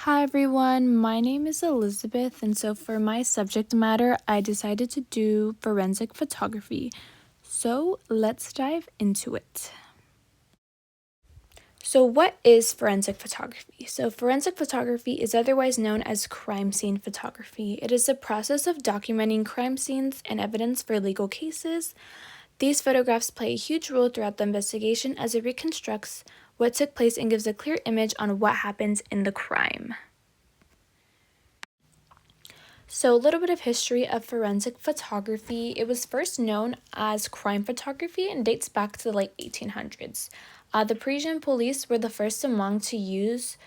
Hi everyone, my name is Elizabeth, and so for my subject matter, I decided to do forensic photography. So let's dive into it. So, what is forensic photography? So, forensic photography is otherwise known as crime scene photography. It is the process of documenting crime scenes and evidence for legal cases. These photographs play a huge role throughout the investigation as it reconstructs what took place and gives a clear image on what happens in the crime. So, a little bit of history of forensic photography. It was first known as crime photography and dates back to the late 1800s. The Parisian police were the first among to use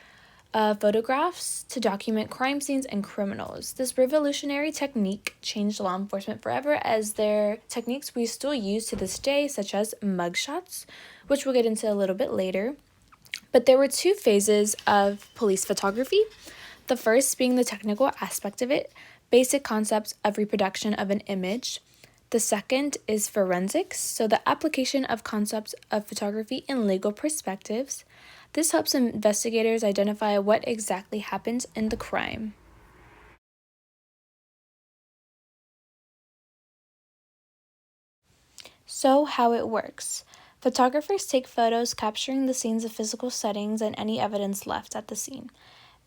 photographs to document crime scenes and criminals. This revolutionary technique changed law enforcement forever, as their techniques we still use to this day, such as mugshots, which we'll get into a little bit later. But there were two phases of police photography. The first being the technical aspect of it, basic concepts of reproduction of an image. The second is forensics, so the application of concepts of photography in legal perspectives. This helps investigators identify what exactly happened in the crime. So, how it works. Photographers take photos capturing the scenes of physical settings and any evidence left at the scene.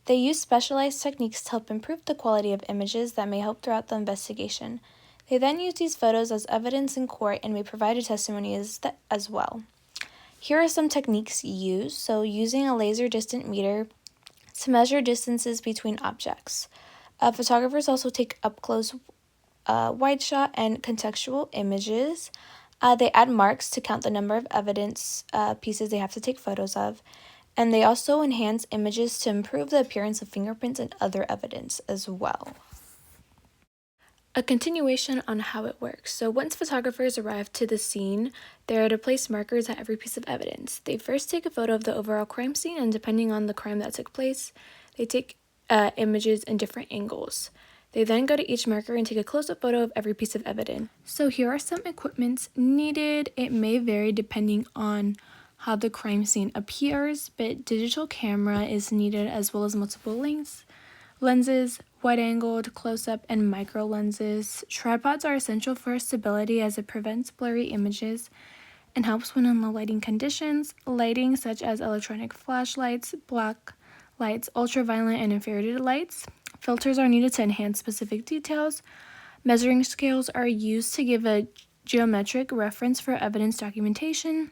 They use specialized techniques to help improve the quality of images that may help throughout the investigation. They then use these photos as evidence in court and may provide a testimony as well. Here are some techniques used. So, using a laser distance meter to measure distances between objects. Photographers also take up close, wide shot, and contextual images. They add marks to count the number of evidence pieces they have to take photos of. And they also enhance images to improve the appearance of fingerprints and other evidence as well. A continuation on how it works. So once photographers arrive to the scene, they are to place markers at every piece of evidence. They first take a photo of the overall crime scene, and depending on the crime that took place, they take images in different angles. They then go to each marker and take a close-up photo of every piece of evidence. So here are some equipments needed. It may vary depending on how the crime scene appears, but digital camera is needed as well as multiple lenses, wide-angled, close-up, and micro lenses. Tripods are essential for stability as it prevents blurry images and helps when in low lighting conditions. Lighting such as electronic flashlights, black lights, ultraviolet, and infrared lights. Filters are needed to enhance specific details. Measuring scales are used to give a geometric reference for evidence documentation.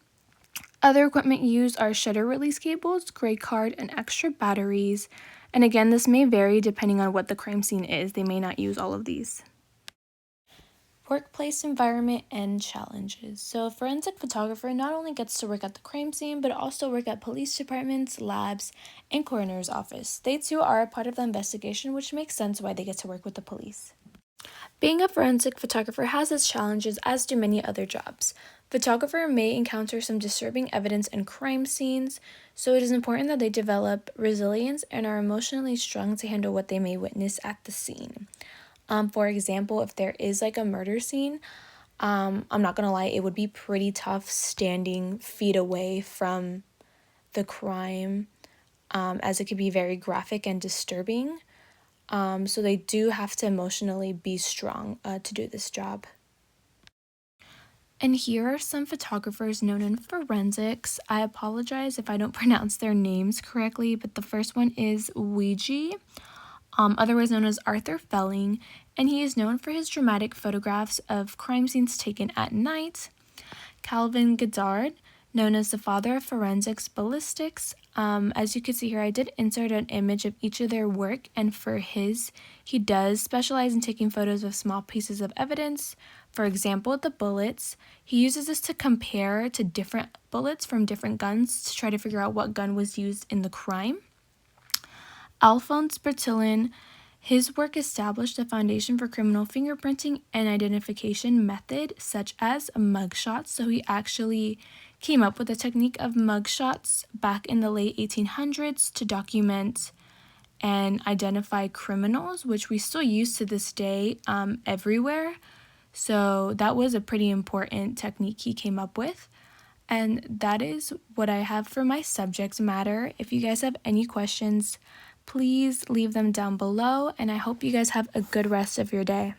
Other equipment used are shutter release cables, gray card, and extra batteries. And again, this may vary depending on what the crime scene is. They may not use all of these. Workplace environment and challenges. So a forensic photographer not only gets to work at the crime scene, but also work at police departments, labs, and coroner's office. They too are a part of the investigation, which makes sense why they get to work with the police. Being a forensic photographer has its challenges, as do many other jobs. Photographer may encounter some disturbing evidence in crime scenes, so it is important that they develop resilience and are emotionally strong to handle what they may witness at the scene. For example, if there is like a murder scene, I'm not gonna lie, it would be pretty tough standing feet away from the crime, as it could be very graphic and disturbing. So they do have to emotionally be strong to do this job. And here are some photographers known in forensics. I apologize if I don't pronounce their names correctly, but the first one is Weegee, otherwise known as Arthur Felling, and he is known for his dramatic photographs of crime scenes taken at night. Calvin Goddard, known as the father of forensics ballistics. As you can see here, I did insert an image of each of their work, and for his, he does specialize in taking photos of small pieces of evidence. For example, the bullets. He uses this to compare to different bullets from different guns to try to figure out what gun was used in the crime. Alphonse Bertillon, his work established a foundation for criminal fingerprinting and identification method, such as mugshots. So he actually came up with the technique of mugshots back in the late 1800s to document and identify criminals, which we still use to this day everywhere. So that was a pretty important technique he came up with. And that is what I have for my subject matter. If you guys have any questions, please leave them down below, and I hope you guys have a good rest of your day.